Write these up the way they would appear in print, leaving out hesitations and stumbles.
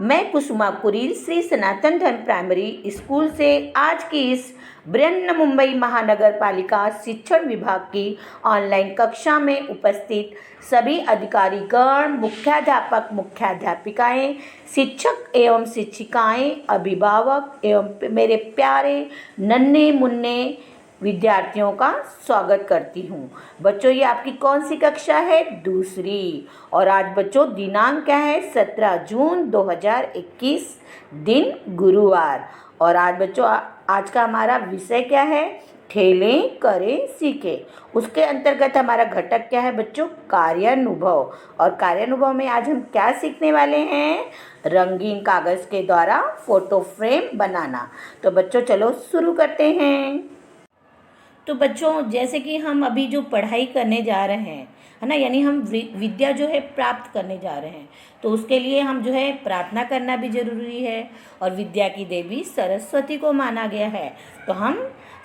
मैं कुसुमा कुरील श्री सनातन धर्म primary school से आज की इस बृहन्मुंबई महानगर पालिका शिक्षण विभाग की ऑनलाइन कक्षा में उपस्थित सभी अधिकारीगण, मुख्याध्यापक, मुख्याध्यापिकाएं, शिक्षक एवं शिक्षिकाएं, अभिभावक एवं मेरे प्यारे नन्हे मुन्ने विद्यार्थियों का स्वागत करती हूँ। बच्चों, ये आपकी कौन सी कक्षा है? दूसरी। और आज बच्चों दिनांक क्या है? 17 जून 2021, दिन गुरुवार। और आज बच्चों आज का हमारा विषय क्या है? खेलें, करें, सीखें। उसके अंतर्गत हमारा घटक क्या है बच्चों? कार्यानुभव। और कार्यानुभव में आज हम क्या सीखने वाले हैं? रंगीन कागज़ के द्वारा फोटो फ्रेम बनाना। तो बच्चों चलो शुरू करते हैं। तो बच्चों, जैसे कि हम अभी जो पढ़ाई करने जा रहे हैं, है ना, यानी हम विद्या जो है प्राप्त करने जा रहे हैं, तो उसके लिए हम जो है प्रार्थना करना भी जरूरी है। और विद्या की देवी सरस्वती को माना गया है, तो हम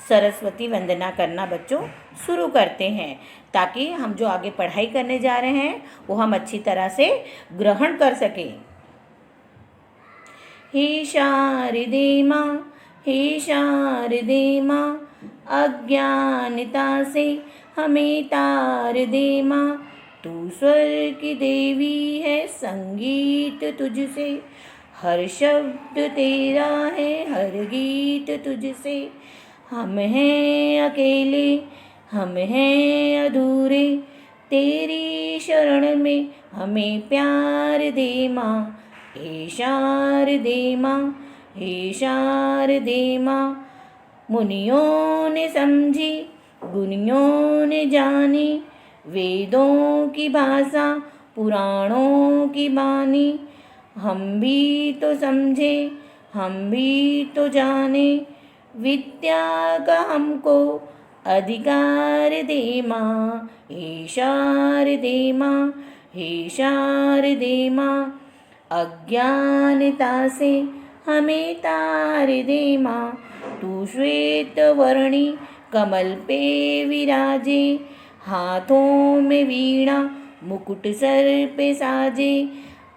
सरस्वती वंदना करना बच्चों शुरू करते हैं, ताकि हम जो आगे पढ़ाई करने जा रहे हैं वो हम अच्छी तरह से ग्रहण कर सकें। हे शारदे माँ, हे शारदे माँ, अज्ञानता से हमें तार दे माँ। तू स्वर की देवी है, संगीत तुझसे, हर शब्द तेरा है, हर गीत तुझसे। हम हैं अकेले, हम हैं अधूरे, तेरी शरण में हमें प्यार दे माँ। हे शारदे माँ, हे शारदे माँ। मुनियों ने समझी, गुनियों ने जानी, वेदों की भाषा, पुराणों की बानी। हम भी तो समझे, हम भी तो जाने, विद्या का हमको अधिकार दे माँ। हे शारदे माँ, हे शारदे माँ। अज्ञानता से हमें तार दे माँ। तू श्वेत वर्णी कमल पे विराजे, हाथों में वीणा मुकुट सर पे साजे।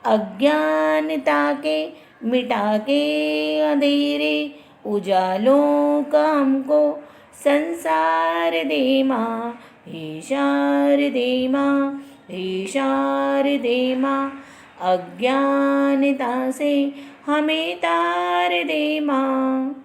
अज्ञानता के मिटा के अंधेरे, उजालों का हमको संसार दे माँ। हे शारदे माँ, हे शारदे माँ। अज्ञानता से हमें तार दे माँ।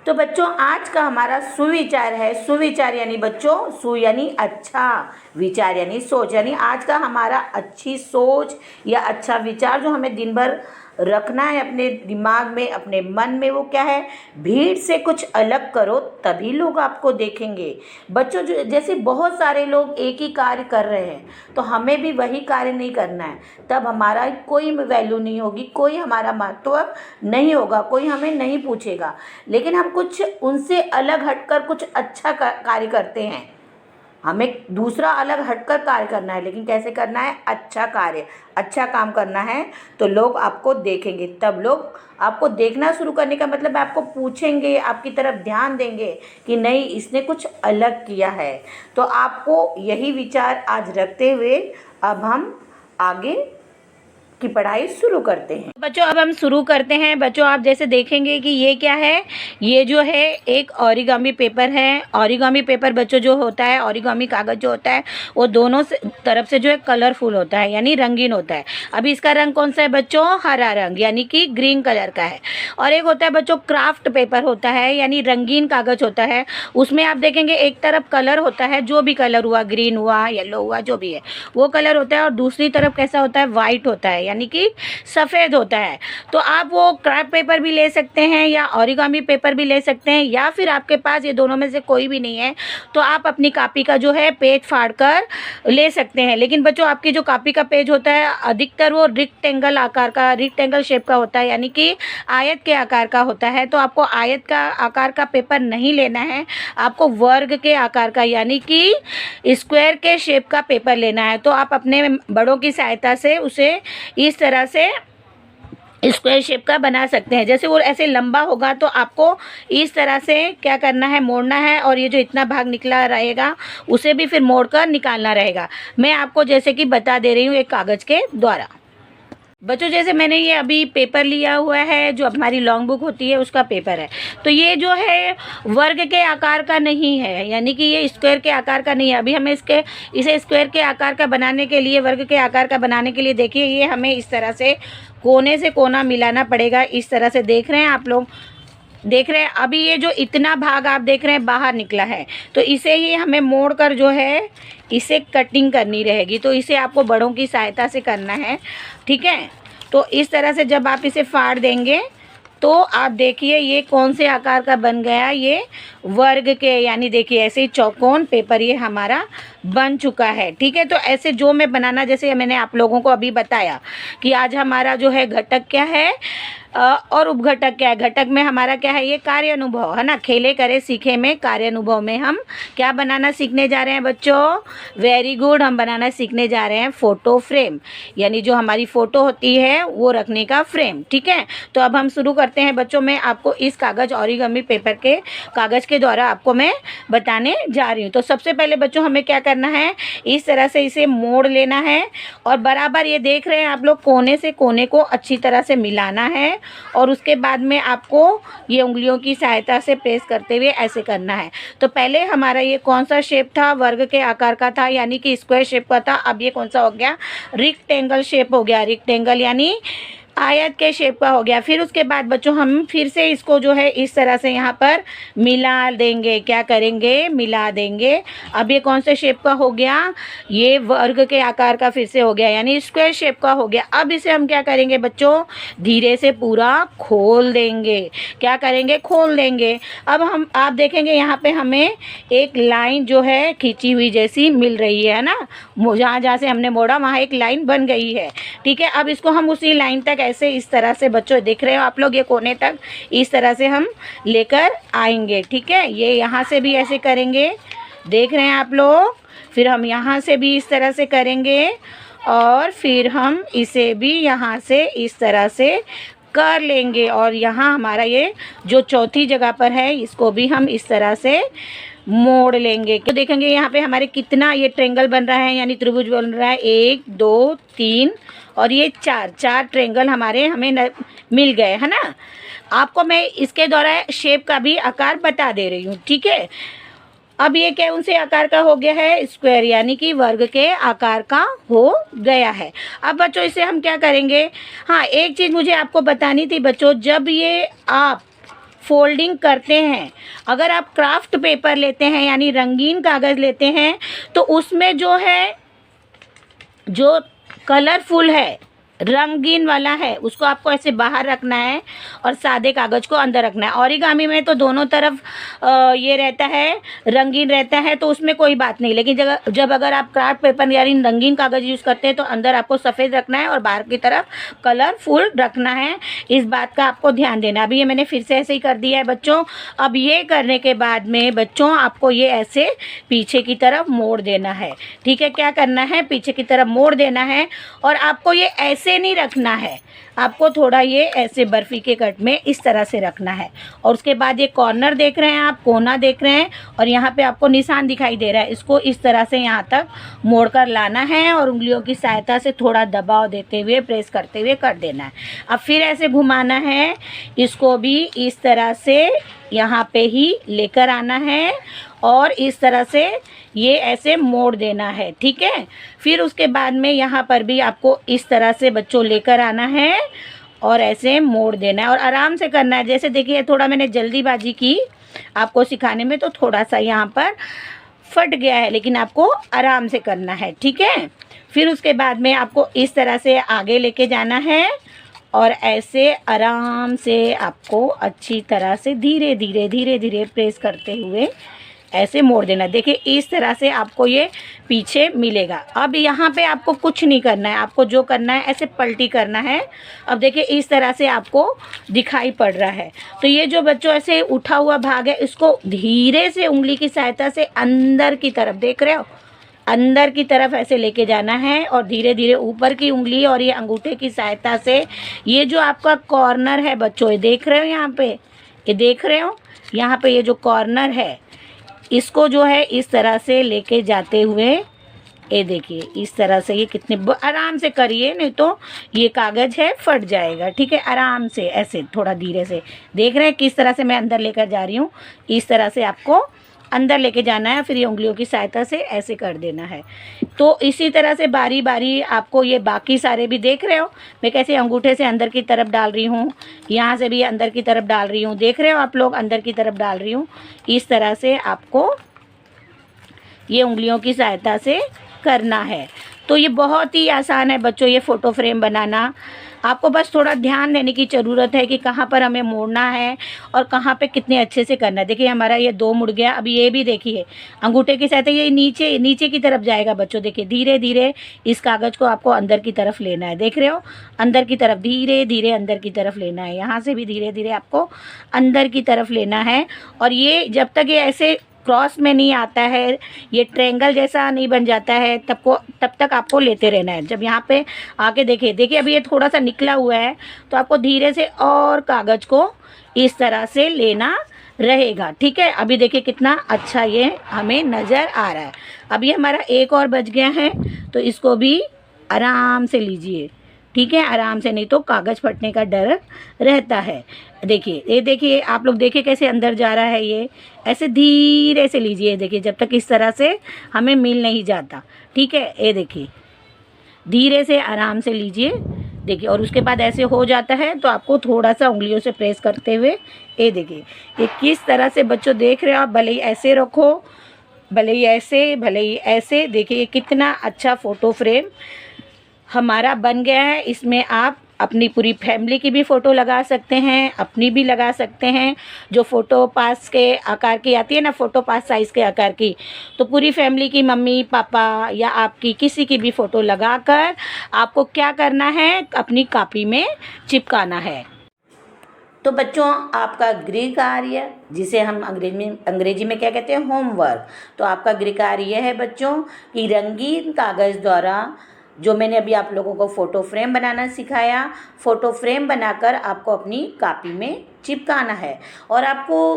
तो बच्चों आज का हमारा सुविचार है। सुविचार यानी बच्चों सु यानी अच्छा, विचार यानी सोच, यानी आज का हमारा अच्छी सोच या अच्छा विचार जो हमें दिन भर रखना है अपने दिमाग में, अपने मन में, वो क्या है? भीड़ से कुछ अलग करो, तभी लोग आपको देखेंगे। बच्चों जो जैसे बहुत सारे लोग एक ही कार्य कर रहे हैं, तो हमें भी वही कार्य नहीं करना है, तब हमारा कोई वैल्यू नहीं होगी, कोई हमारा महत्व नहीं होगा, कोई हमें नहीं पूछेगा। लेकिन हम कुछ उनसे अलग हटकर कुछ अच्छा कार्य करते हैं, हमें दूसरा अलग हटकर कार्य करना है, लेकिन कैसे करना है? अच्छा कार्य, अच्छा काम करना है, तो लोग आपको देखेंगे। तब लोग आपको देखना शुरू करने का मतलब है आपको पूछेंगे, आपकी तरफ ध्यान देंगे कि नहीं, इसने कुछ अलग किया है। तो आपको यही विचार आज रखते हुए अब हम आगे की पढ़ाई शुरू करते हैं। बच्चों अब हम शुरू करते हैं। बच्चों आप जैसे देखेंगे कि ये क्या है? ये जो है एक ओरिगामी पेपर है। ओरिगामी पेपर बच्चों जो होता है, ओरिगामी कागज़ जो होता है, वो दोनों तरफ से जो है कलरफुल होता है, यानी रंगीन होता है। अभी इसका रंग कौन सा है बच्चों? हरा रंग, यानी कि ग्रीन कलर का है। और एक होता है बच्चों क्राफ्ट पेपर होता है, यानी रंगीन कागज़ होता है। उसमें आप देखेंगे एक तरफ कलर होता है, जो भी कलर हुआ, ग्रीन हुआ, येलो हुआ, जो भी है वो कलर होता है, और दूसरी तरफ कैसा होता है? वाइट होता है, यानी कि सफ़ेद होता है। तो आप वो क्राफ्ट पेपर भी ले सकते हैं या ओरिगामी पेपर भी ले सकते हैं, या फिर आपके पास ये दोनों में से कोई भी नहीं है तो आप अपनी कॉपी का जो है पेज फाड़ कर ले सकते हैं। लेकिन बच्चों आपकी जो कॉपी का पेज होता है अधिकतर वो रेक्टेंगल आकार का, रेक्टेंगल शेप का होता है, यानी कि आयत के आकार का होता है। तो आपको आयत का आकार का पेपर नहीं लेना है, आपको वर्ग के आकार का, यानी कि स्क्वायर के शेप का पेपर लेना है। तो आप अपने बड़ों की सहायता से उसे इस तरह से स्क्वायर शेप का बना सकते हैं। जैसे वो ऐसे लंबा होगा तो आपको इस तरह से क्या करना है? मोड़ना है, और ये जो इतना भाग निकला रहेगा उसे भी फिर मोड़ कर निकालना रहेगा। मैं आपको जैसे कि बता दे रही हूँ एक कागज़ के द्वारा। बच्चों जैसे मैंने ये अभी पेपर लिया हुआ है, जो हमारी लॉन्ग बुक होती है उसका पेपर है, तो ये जो है वर्ग के आकार का नहीं है, यानी कि ये स्क्वायर के आकार का नहीं है। अभी हमें इसे स्क्वायर के आकार का बनाने के लिए, वर्ग के आकार का बनाने के लिए देखिए ये हमें इस तरह से कोने से कोना मिलाना पड़ेगा। इस तरह से देख रहे हैं आप लोग, देख रहे हैं। अभी ये जो इतना भाग आप देख रहे हैं बाहर निकला है, तो इसे ही हमें मोड़ कर जो है इसे कटिंग करनी रहेगी। तो इसे आपको बड़ों की सहायता से करना है, ठीक है। तो इस तरह से जब आप इसे फाड़ देंगे तो आप देखिए ये कौन से आकार का बन गया, ये वर्ग के, यानी देखिए ऐसे ही चौकोन पेपर ये हमारा बन चुका है, ठीक है। तो ऐसे जो मैं बनाना, जैसे मैंने आप लोगों को अभी बताया कि आज हमारा जो है घटक क्या है और उपघटक क्या है। घटक में हमारा क्या है, ये कार्य अनुभव है ना, खेले करे सीखे में कार्य अनुभव में हम क्या बनाना सीखने जा रहे हैं बच्चों, वेरी गुड, हम बनाना सीखने जा रहे हैं फ़ोटो फ्रेम, यानी जो हमारी फ़ोटो होती है वो रखने का फ्रेम, ठीक है। तो अब हम शुरू करते हैं बच्चों। मैं आपको इस कागज़ ओरिगामी पेपर के कागज़ के द्वारा आपको मैं बताने जा रही हूँ। तो सबसे पहले बच्चों हमें क्या करना है, इस तरह से इसे मोड़ लेना है और बराबर ये देख रहे हैं आप लोग, कोने से कोने को अच्छी तरह से मिलाना है और उसके बाद में आपको ये उंगलियों की सहायता से प्रेस करते हुए ऐसे करना है। तो पहले हमारा ये कौन सा शेप था, वर्ग के आकार का था, यानी कि स्क्वायर शेप का था। अब ये कौन सा हो गया, रेक्टेंगल शेप हो गया, रेक्टेंगल यानी आयत के शेप का हो गया। फिर उसके बाद बच्चों हम फिर से इसको जो है इस तरह से यहाँ पर मिला देंगे, क्या करेंगे, मिला देंगे। अब ये कौन से शेप का हो गया, ये वर्ग के आकार का फिर से हो गया, यानी स्क्वायर शेप का हो गया। अब इसे हम क्या करेंगे बच्चों, धीरे से पूरा खोल देंगे, क्या करेंगे, खोल देंगे। अब हम आप देखेंगे यहाँ पे हमें एक लाइन जो है खींची हुई जैसी मिल रही है ना, जहाँ जहाँ से हमने मोड़ा वहाँ एक लाइन बन गई है, ठीक है। अब इसको हम उसी लाइन तक ऐसे इस तरह से बच्चों देख रहे हो आप लोग, ये कोने तक इस तरह से हम लेकर आएंगे, ठीक है। ये यहाँ से भी ऐसे करेंगे, देख रहे हैं आप लोग। फिर हम यहाँ से भी इस तरह से करेंगे और फिर हम इसे भी यहाँ से इस तरह से कर लेंगे। और यहाँ हमारा ये जो चौथी जगह पर है इसको भी हम इस तरह से मोड़ लेंगे। तो देखेंगे यहाँ पे हमारे कितना ये ट्रेंगल बन रहा है, यानी त्रिभुज बन रहा है, 1 2 3 और ये 4 ट्रेंगल हमें मिल गए, है ना। आपको मैं इसके द्वारा शेप का भी आकार बता दे रही हूँ, ठीक है। अब ये क्या उनसे आकार का हो गया है, स्क्वायर, यानी कि वर्ग के आकार का हो गया है। अब बच्चों इसे हम क्या करेंगे, हाँ एक चीज़ मुझे आपको बतानी थी बच्चों, जब ये आप फोल्डिंग करते हैं, अगर आप क्राफ्ट पेपर लेते हैं यानी रंगीन कागज़ लेते हैं, तो उसमें जो है जो कलरफुल है, रंगीन वाला है, उसको आपको ऐसे बाहर रखना है और सादे कागज़ को अंदर रखना है। ओरिगामी में तो दोनों तरफ ये रहता है, रंगीन रहता है, तो उसमें कोई बात नहीं। लेकिन जब अगर आप क्राफ्ट पेपर यानी रंगीन कागज़ यूज़ करते हैं तो अंदर आपको सफ़ेद रखना है और बाहर की तरफ कलरफुल रखना है। इस बात का आपको ध्यान देना। अभी ये मैंने फिर से ऐसे ही कर दिया है बच्चों। अब ये करने के बाद में बच्चों आपको ये ऐसे पीछे की तरफ मोड़ देना है, ठीक है। क्या करना है, पीछे की तरफ मोड़ देना है और आपको ये ऐसे नहीं रखना है, आपको थोड़ा ये ऐसे बर्फी के कट में इस तरह से रखना है। और उसके बाद ये कॉर्नर देख रहे हैं आप, कोना देख रहे हैं और यहाँ पे आपको निशान दिखाई दे रहा है, इसको इस तरह से यहाँ तक मोड़ कर लाना है और उंगलियों की सहायता से थोड़ा दबाव देते हुए, प्रेस करते हुए कर देना है। अब फिर ऐसे घुमाना है, इसको भी इस तरह से यहाँ पे ही लेकर आना है और इस तरह से ये ऐसे मोड़ देना है, ठीक है। फिर उसके बाद में यहाँ पर भी आपको इस तरह से बच्चों लेकर आना है और ऐसे मोड़ देना है और आराम से करना है। जैसे देखिए थोड़ा मैंने जल्दीबाजी की आपको सिखाने में, तो थोड़ा सा यहाँ पर फट गया है, लेकिन आपको आराम से करना है, ठीक है। फिर उसके बाद में आपको इस तरह से आगे लेके जाना है और ऐसे आराम से आपको अच्छी तरह से धीरे धीरे प्रेस करते हुए ऐसे मोड़ देना। देखिए इस तरह से आपको ये पीछे मिलेगा। अब यहाँ पे आपको कुछ नहीं करना है, आपको जो करना है ऐसे पलटी करना है। अब देखिए इस तरह से आपको दिखाई पड़ रहा है। तो ये जो बच्चों ऐसे उठा हुआ भाग है, इसको धीरे से उंगली की सहायता से अंदर की तरफ, देख रहे हो, अंदर की तरफ ऐसे लेके जाना है और धीरे धीरे ऊपर की उंगली और ये अंगूठे की सहायता से ये जो आपका कॉर्नर है बच्चों, ये देख रहे हो यहाँ पे, ये देख रहे हो यहाँ पे ये जो कॉर्नर है, इसको जो है इस तरह से लेके जाते हुए ये देखिए इस तरह से, ये कितने आराम से करिए, नहीं तो ये कागज़ है फट जाएगा। ठीक है, आराम से ऐसे थोड़ा धीरे से, देख रहे हैं किस तरह से मैं अंदर लेकर जा रही हूँ। इस तरह से आपको अंदर लेके जाना है, फिर ये उंगलियों की सहायता से ऐसे कर देना है। तो इसी तरह से बारी बारी आपको ये बाकी सारे भी देख रहे हो मैं कैसे अंगूठे से अंदर की तरफ डाल रही हूँ, यहाँ से भी अंदर की तरफ डाल रही हूँ, देख रहे हो आप लोग, अंदर की तरफ डाल रही हूँ। इस तरह से आपको ये उंगलियों की सहायता से करना है। तो ये बहुत ही आसान है बच्चों, ये फ़ोटो फ्रेम बनाना। आपको बस थोड़ा ध्यान देने की ज़रूरत है कि कहाँ पर हमें मोड़ना है और कहाँ पे कितने अच्छे से करना है। देखिए हमारा ये 2 मुड़ गया। अभी ये भी देखिए अंगूठे की सहायता ये नीचे नीचे की तरफ जाएगा बच्चों। देखिए धीरे धीरे इस कागज़ को आपको अंदर की तरफ लेना है, देख रहे हो, अंदर की तरफ धीरे धीरे अंदर की तरफ लेना है। यहाँ से भी धीरे धीरे आपको अंदर की तरफ लेना है। और ये जब तक ये ऐसे क्रॉस में नहीं आता है, ये ट्रायंगल जैसा नहीं बन जाता है, तब तक आपको लेते रहना है। जब यहाँ पे आके देखिए अभी ये थोड़ा सा निकला हुआ है, तो आपको धीरे से और कागज़ को इस तरह से लेना रहेगा। ठीक है, अभी देखिए कितना अच्छा ये हमें नज़र आ रहा है। अभी हमारा एक और बच गया है, तो इसको भी आराम से लीजिए। ठीक है, आराम से, नहीं तो कागज़ फटने का डर रहता है। देखिए ये देखिए आप लोग, देखिए कैसे अंदर जा रहा है, ये ऐसे धीरे से लीजिए। देखिए जब तक इस तरह से हमें मिल नहीं जाता। ठीक है, ये देखिए धीरे से आराम से लीजिए। देखिए और उसके बाद ऐसे हो जाता है तो आपको थोड़ा सा उंगलियों से प्रेस करते हुए, ये देखिए ये किस तरह से बच्चों देख रहे हो आप, भले ही ऐसे रखो, भले ही ऐसे, भले ही ऐसे। देखिए कितना अच्छा फ़ोटो फ्रेम हमारा बन गया है। इसमें आप अपनी पूरी फैमिली की भी फ़ोटो लगा सकते हैं, अपनी भी लगा सकते हैं। जो फ़ोटो पास के आकार की आती है ना, फ़ोटो पास साइज़ के आकार की, तो पूरी फैमिली की, मम्मी पापा या आपकी किसी की भी फ़ोटो लगाकर आपको क्या करना है, अपनी कॉपी में चिपकाना है। तो बच्चों आपका गृह कार्य, जिसे हम अंग्रेजी में क्या कहते हैं, होमवर्क, तो आपका गृह कार्य यह है बच्चों कि रंगीन कागज़ द्वारा जो मैंने अभी आप लोगों को फ़ोटो फ्रेम बनाना सिखाया, फ़ोटो फ्रेम बनाकर आपको अपनी कॉपी में चिपकाना है। और आपको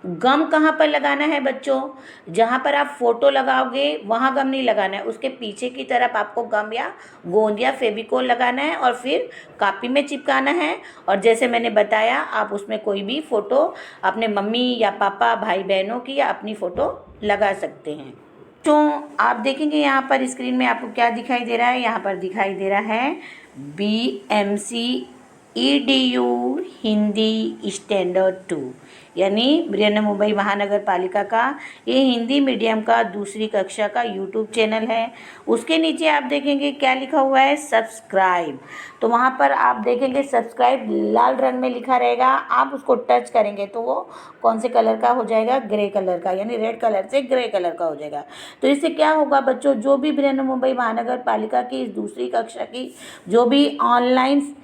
गम कहाँ पर लगाना है बच्चों, जहाँ पर आप फ़ोटो लगाओगे वहाँ गम नहीं लगाना है, उसके पीछे की तरफ आपको गम या गोंद या फेविकोल लगाना है और फिर कॉपी में चिपकाना है। और जैसे मैंने बताया आप उसमें कोई भी फ़ोटो अपने मम्मी या पापा, भाई बहनों की या अपनी फ़ोटो लगा सकते हैं। तो आप देखेंगे यहाँ पर स्क्रीन में आपको क्या दिखाई दे रहा है, यहाँ पर दिखाई दे रहा है BMC EDU हिंदी स्टैंडर्ड 2, यानी बृहन मुंबई महानगर पालिका का ये हिंदी मीडियम का दूसरी कक्षा का यूट्यूब चैनल है। उसके नीचे आप देखेंगे क्या लिखा हुआ है, सब्सक्राइब। तो वहाँ पर आप देखेंगे सब्सक्राइब लाल रंग में लिखा रहेगा, आप उसको टच करेंगे तो वो कौन से कलर का हो जाएगा, ग्रे कलर का, यानी रेड कलर से ग्रे कलर का हो जाएगा। तो इससे क्या होगा बच्चों, जो भी बृहन मुंबई महानगर पालिका की इस दूसरी कक्षा की जो भी ऑनलाइन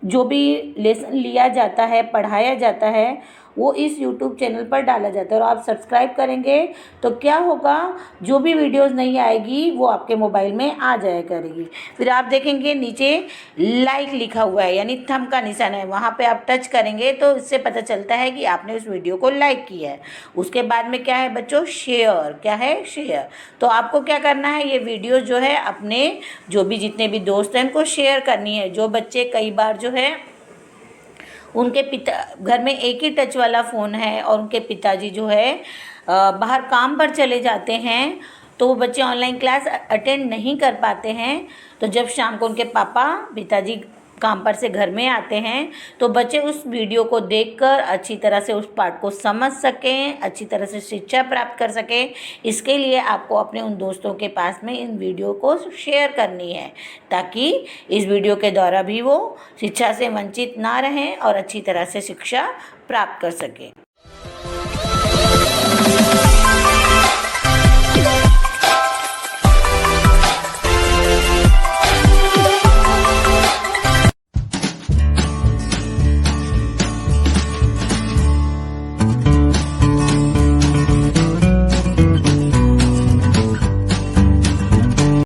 जो भी लेसन लिया जाता है, पढ़ाया जाता है, वो इस यूट्यूब चैनल पर डाला जाता है। और आप सब्सक्राइब करेंगे तो क्या होगा, जो भी वीडियोस नहीं आएगी वो आपके मोबाइल में आ जाया करेगी। फिर आप देखेंगे नीचे लाइक लिखा हुआ है, यानी थंब का निशान है, वहाँ पे आप टच करेंगे तो इससे पता चलता है कि आपने उस वीडियो को लाइक किया है। उसके बाद में क्या है बच्चों, शेयर, क्या है, शेयर। तो आपको क्या करना है, ये वीडियो जो है अपने जो भी जितने भी दोस्त हैं उनको शेयर करनी है। जो बच्चे कई बार जो है उनके पिता घर में एक ही टच वाला फ़ोन है और उनके पिताजी जो है बाहर काम पर चले जाते हैं, तो वो बच्चे ऑनलाइन क्लास अटेंड नहीं कर पाते हैं। तो जब शाम को उनके पिताजी काम पर से घर में आते हैं तो बच्चे उस वीडियो को देखकर अच्छी तरह से उस पाठ को समझ सकें, अच्छी तरह से शिक्षा प्राप्त कर सकें। इसके लिए आपको अपने उन दोस्तों के पास में इन वीडियो को शेयर करनी है, ताकि इस वीडियो के द्वारा भी वो शिक्षा से वंचित ना रहें और अच्छी तरह से शिक्षा प्राप्त कर सकें।